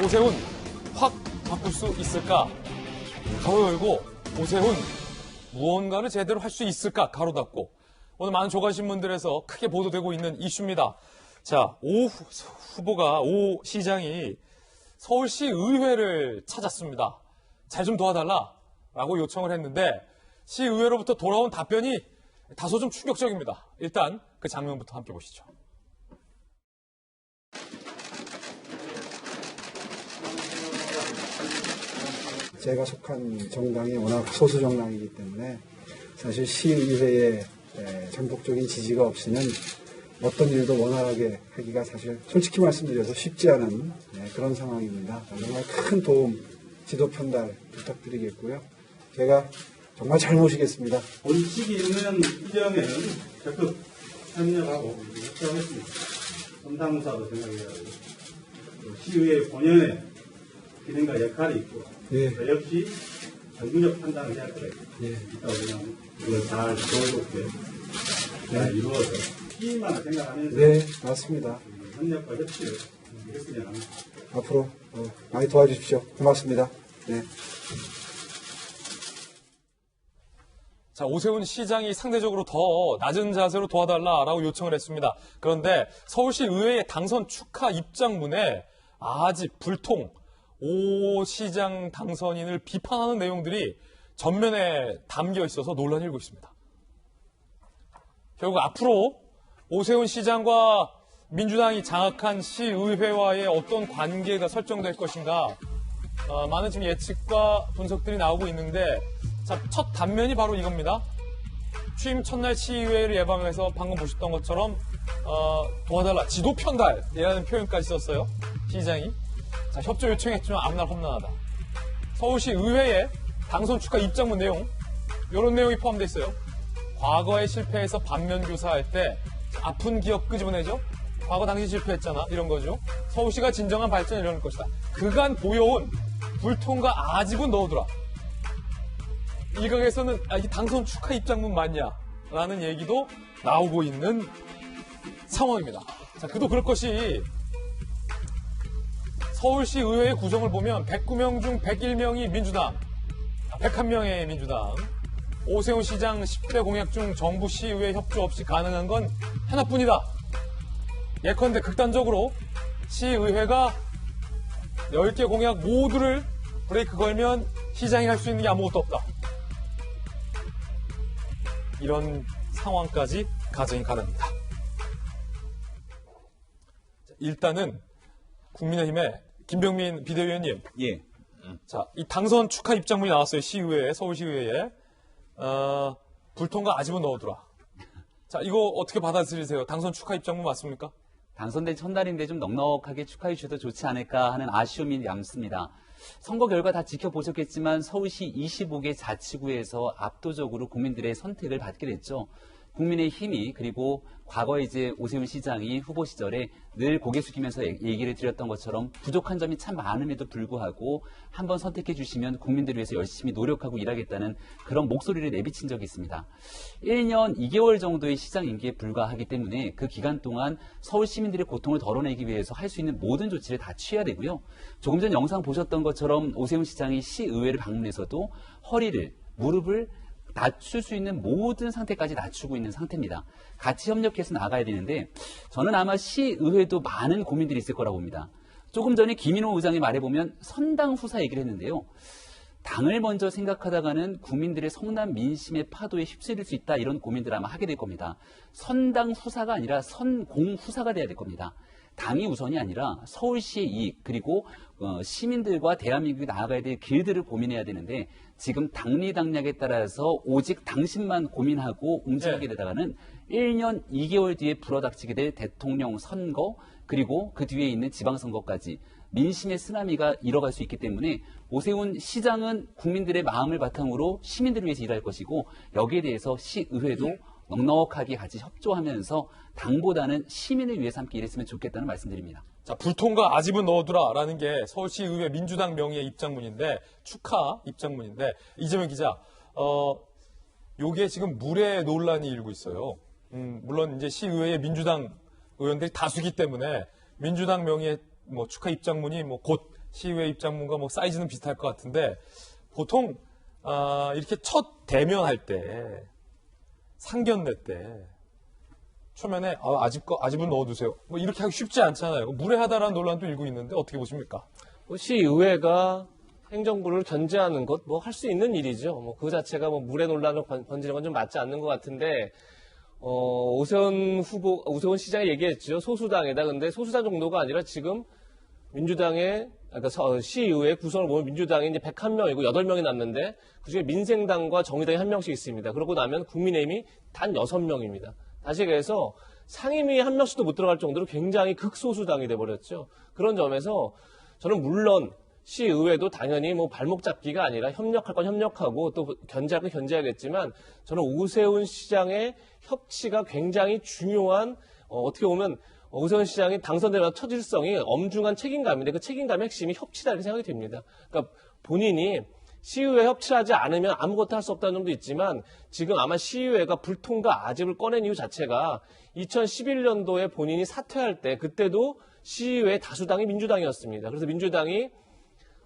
오세훈 확 바꿀 수 있을까? 가로 열고 오세훈 무언가를 제대로 할 수 있을까? 가로 닫고. 오늘 많은 조간신문들에서 크게 보도되고 있는 이슈입니다. 자, 오 후보가, 오 시장이 서울시 의회를 찾았습니다. 잘 좀 도와달라라고 요청을 했는데 시의회로부터 돌아온 답변이 다소 좀 충격적입니다. 일단 그 장면부터 함께 보시죠. 제가 속한 정당이 워낙 소수 정당이기 때문에 사실 시의회에 전폭적인 지지가 없이는 어떤 일도 원활하게 하기가 사실 솔직히 말씀드려서 쉽지 않은 그런 상황입니다. 정말 큰 도움, 지도 편달 부탁드리겠고요. 제가 정말 잘 모시겠습니다. 원칙이 있는 이점에는 적극 참여하고 협조하겠습니다. 선당사도 생각해야 하고 시의회 본연의 기능과 역할이 있고 저 역시 정부적 판단을 해야 될 있다고 그냥 이걸 잘 조화롭게 잘 이루어서 시민만을 생각하면서 네, 맞습니다. 협력과 협치를 했으면 합니다. 앞으로 많이 도와주십시오. 고맙습니다. 네. 자, 오세훈 시장이 상대적으로 더 낮은 자세로 도와달라라고 요청을 했습니다. 그런데 서울시 의회의 당선 축하 입장문에 아직 불통, 오 시장 당선인을 비판하는 내용들이 전면에 담겨 있어서 논란이 일고 있습니다. 결국 앞으로 오세훈 시장과 민주당이 장악한 시의회와의 어떤 관계가 설정될 것인가, 많은 지금 예측과 분석들이 나오고 있는데, 자, 첫 단면이 바로 이겁니다. 취임 첫날 시의회를 예방해서 방금 보셨던 것처럼 도와달라, 지도 편달이라는 표현까지 썼어요. 시장이. 자, 협조 요청했지만 아무 날 험난하다. 서울시 의회에 당선 축하 입장문 내용, 이런 내용이 포함되어 있어요. 과거에 실패해서 반면교사할 때 아픈 기억 끄집어내죠. 과거 당시 실패했잖아, 이런 거죠. 서울시가 진정한 발전을 이뤄낼 것이다. 그간 보여온 불통과 아집은 넣어두라. 일각에서는 이 당선 축하 입장문 맞냐? 라는 얘기도 나오고 있는 상황입니다. 자, 그도 그럴 것이 서울시 의회의 구성을 보면 109명 중 101명이 민주당, 101명의 민주당, 오세훈 시장 10대 공약 중 정부 시의회 협조 없이 가능한 건 하나뿐이다. 예컨대 극단적으로 시의회가 10개 공약 모두를 브레이크 걸면 시장이 할 수 있는 게 아무것도 없다. 이런 상황까지 가정이 가능합니다. 일단은 국민의힘의 김병민 비대위원님. 예. 자, 이 당선 축하 입장문이 나왔어요. 시의회에, 서울시의회에. 불통과 아집은 넣어두라. 자, 이거 어떻게 받아들이세요? 당선 축하 입장문 맞습니까? 당선된 첫날인데 좀 넉넉하게 축하해 주셔도 좋지 않을까 하는 아쉬움이 남습니다. 선거 결과 다 지켜보셨겠지만 서울시 25개 자치구에서 압도적으로 국민들의 선택을 받게 됐죠. 국민의힘이, 그리고 과거에 이제 오세훈 시장이 후보 시절에 늘 고개 숙이면서 얘기를 드렸던 것처럼 부족한 점이 참 많음에도 불구하고 한번 선택해 주시면 국민들을 위해서 열심히 노력하고 일하겠다는 그런 목소리를 내비친 적이 있습니다. 1년 2개월 정도의 시장 임기에 불과하기 때문에 그 기간 동안 서울 시민들의 고통을 덜어내기 위해서 할 수 있는 모든 조치를 다 취해야 되고요. 조금 전 영상 보셨던 것처럼 오세훈 시장이 시의회를 방문해서도 허리를, 무릎을 낮출 수 있는 모든 상태까지 낮추고 있는 상태입니다. 같이 협력해서 나가야 되는데 저는 아마 시의회도 많은 고민들이 있을 거라고 봅니다. 조금 전에 김인호 의장이 말해보면 선당 후사 얘기를 했는데요. 당을 먼저 생각하다가는 국민들의 성난 민심의 파도에 휩쓸릴 수 있다, 이런 고민들을 아마 하게 될 겁니다. 선당 후사가 아니라 선공 후사가 돼야 될 겁니다. 당이 우선이 아니라 서울시의 이익, 그리고 시민들과 대한민국이 나아가야 될 길들을 고민해야 되는데 지금 당리당략에 따라서 오직 당신만 고민하고 움직이게 되다가는 1년 2개월 뒤에 불어닥치게 될 대통령 선거, 그리고 그 뒤에 있는 지방선거까지 민심의 쓰나미가 일어갈 수 있기 때문에 오세훈 시장은 국민들의 마음을 바탕으로 시민들을 위해서 일할 것이고, 여기에 대해서 시의회도 넉넉하게 같이 협조하면서 당보다는 시민을 위해서 함께 일했으면 좋겠다는 말씀드립니다. 자, 불통과 아집은 넣어두라라는 게 서울시의회 민주당 명의의 입장문인데, 축하 입장문인데, 이재명 기자, 요게 지금 물의 논란이 일고 있어요. 물론 이제 시의회의 민주당 의원들이 다수기 때문에 민주당 명의의 뭐 축하 입장문이 뭐 곧 시의회 입장문과 뭐 사이즈는 비슷할 것 같은데 보통 이렇게 첫 대면할 때 상견례 때 초면에 아집은 넣어두세요. 뭐 이렇게 하기 쉽지 않잖아요. 무례하다라는 논란도 일고 있는데 어떻게 보십니까? 시의회가 행정부를 견제하는 것, 뭐 할 수 있는 일이죠. 뭐 그 자체가 뭐 무례 논란을 번지는 건 좀 맞지 않는 것 같은데, 오세훈 시장이 얘기했죠. 소수당이다. 근데 소수당 정도가 아니라 지금 민주당의, 그러니까 시의회 구성을 보면 민주당이 이제 101명이고 8명이 남는데, 그중에 민생당과 정의당이 1명씩 있습니다. 그러고 나면 국민의힘이 단 6명입니다. 다시 얘기해서 상임위에 1명씩도 못 들어갈 정도로 굉장히 극소수당이 돼버렸죠. 그런 점에서 저는 물론 시의회도 당연히 뭐 발목 잡기가 아니라 협력할 건 협력하고 또 견제할 건 견제하겠지만 저는 오세훈 시장의 협치가 굉장히 중요한 어떻게 보면 오세훈 시장이 당선되면 첫 일성이 엄중한 책임감인데 그 책임감의 핵심이 협치다 이렇게 생각이 됩니다. 그러니까 본인이 시의회 협치하지 않으면 아무것도 할 수 없다는 점도 있지만 지금 아마 시의회가 불통과 아집을 꺼낸 이유 자체가 2011년도에 본인이 사퇴할 때 그때도 시의회 다수당이 민주당이었습니다. 그래서 민주당이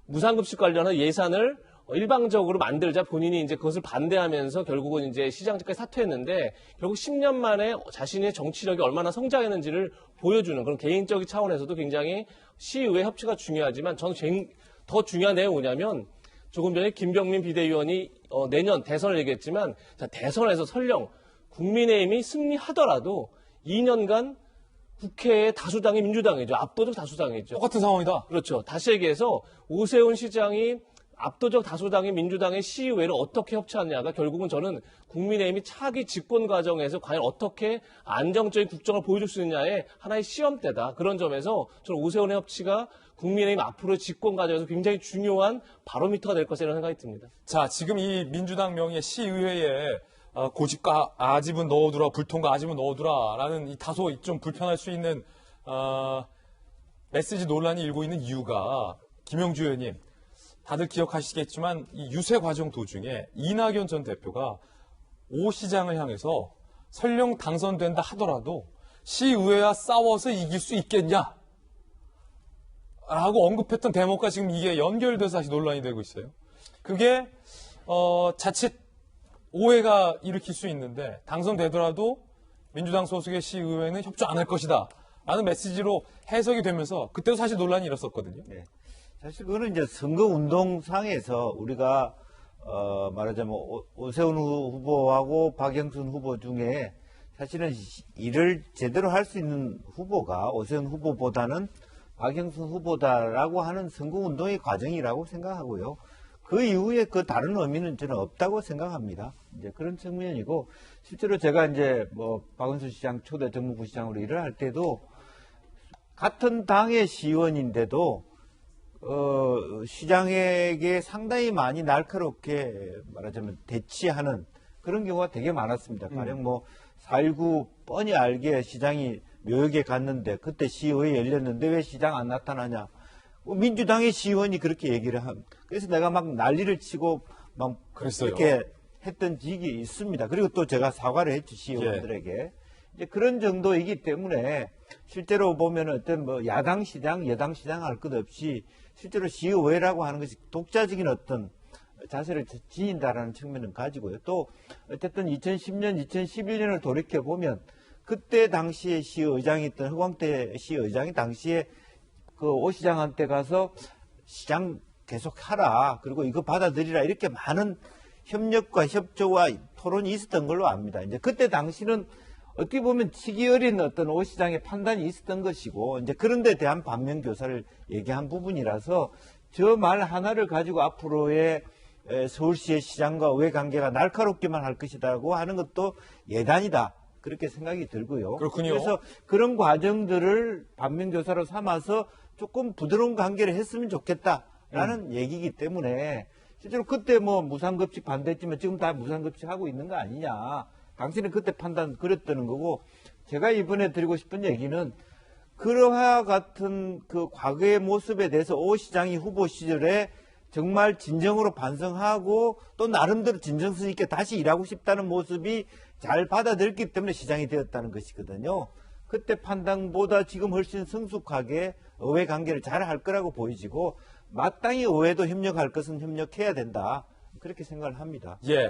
무상급식 관련한 예산을 일방적으로 만들자 본인이 이제 그것을 반대하면서 결국은 이제 시장직까지 사퇴했는데 결국 10년 만에 자신의 정치력이 얼마나 성장했는지를 보여주는 그런 개인적인 차원에서도 굉장히 시의회 협치가 중요하지만 저는 더 중요한 내용이 뭐냐면 조금 전에 김병민 비대위원이 내년 대선을 얘기했지만 자, 대선에서 설령 국민의힘이 승리하더라도 2년간 국회의 다수당이 민주당이죠. 압도적 다수당이죠. 똑같은 상황이다. 그렇죠. 다시 얘기해서 오세훈 시장이 압도적 다수당의 민주당의 시의회를 어떻게 협치하느냐가 결국은 저는 국민의힘이 차기 집권 과정에서 과연 어떻게 안정적인 국정을 보여줄 수 있느냐의 하나의 시험대다. 그런 점에서 저는 오세훈의 협치가 국민의힘 앞으로 집권 과정에서 굉장히 중요한 바로미터가 될 것이라는 생각이 듭니다. 자, 지금 이 민주당 명의의 시의회에 고집과 아집은 넣어두라, 불통과 아집은 넣어두라라는 이 다소 좀 불편할 수 있는 메시지 논란이 일고 있는 이유가 김영주 의원님 다들 기억하시겠지만 이 유세 과정 도중에 이낙연 전 대표가 오 시장을 향해서 설령 당선된다 하더라도 시의회와 싸워서 이길 수 있겠냐? 라고 언급했던 대목과 지금 이게 연결돼서 다시 논란이 되고 있어요. 그게 자칫 오해가 일으킬 수 있는데 당선되더라도 민주당 소속의 시의회는 협조 안 할 것이다 라는 메시지로 해석이 되면서 그때도 사실 논란이 일었었거든요. 네. 사실 그거는 이제 선거운동상에서 우리가 말하자면 오세훈 후보하고 박영선 후보 중에 사실은 일을 제대로 할 수 있는 후보가 오세훈 후보보다는 박영선 후보다라고 하는 선거운동의 과정이라고 생각하고요. 그 이후에 그 다른 의미는 저는 없다고 생각합니다. 이제 그런 측면이고, 실제로 제가 이제 뭐 박은수 시장 초대 정무부시장으로 일을 할 때도 같은 당의 시의원인데도 시장에게 상당히 많이 날카롭게 말하자면 대치하는 그런 경우가 되게 많았습니다. 가령 뭐 4.19 뻔히 알게 시장이 묘역에 갔는데 그때 시의회 열렸는데 왜 시장 안 나타나냐. 민주당의 시의원이 그렇게 얘기를 함. 그래서 내가 막 난리를 치고 막 그랬어요. 그렇게 했던 적이 있습니다. 그리고 또 제가 사과를 했죠, 시의원들에게. 이제 그런 정도이기 때문에 실제로 보면 어떤 뭐 야당 시장, 여당 시장 할 것 없이 실제로 시의회라고 하는 것이 독자적인 어떤 자세를 지닌다라는 측면은 가지고요. 또 어쨌든 2010년, 2011년을 돌이켜 보면 그때 당시에 시의장이었던 허광태 시의장이 당시에 그 오 시장한테 가서 시장 계속 하라. 그리고 이거 받아들이라. 이렇게 많은 협력과 협조와 토론이 있었던 걸로 압니다. 이제 그때 당시는 어떻게 보면 치기 어린 어떤 오 시장의 판단이 있었던 것이고, 이제 그런 데 대한 반면 교사를 얘기한 부분이라서 저 말 하나를 가지고 앞으로의 서울시의 시장과 의회 관계가 날카롭기만 할 것이라고 하는 것도 예단이다. 그렇게 생각이 들고요. 그렇군요. 그래서 그런 과정들을 반면교사로 삼아서 조금 부드러운 관계를 했으면 좋겠다라는 얘기이기 때문에 실제로 그때 뭐 무상급식 반대했지만 지금 다 무상급식 하고 있는 거 아니냐. 당신은 그때 판단 그랬다는 거고, 제가 이번에 드리고 싶은 얘기는 그러한 같은 그 과거의 모습에 대해서 오 시장이 후보 시절에 정말 진정으로 반성하고 또 나름대로 진정성 있게 다시 일하고 싶다는 모습이 잘 받아들였기 때문에 시장이 되었다는 것이거든요. 그때 판단보다 지금 훨씬 성숙하게 의회 관계를 잘 할 거라고 보이지고 마땅히 의회도 협력할 것은 협력해야 된다. 그렇게 생각을 합니다. 예.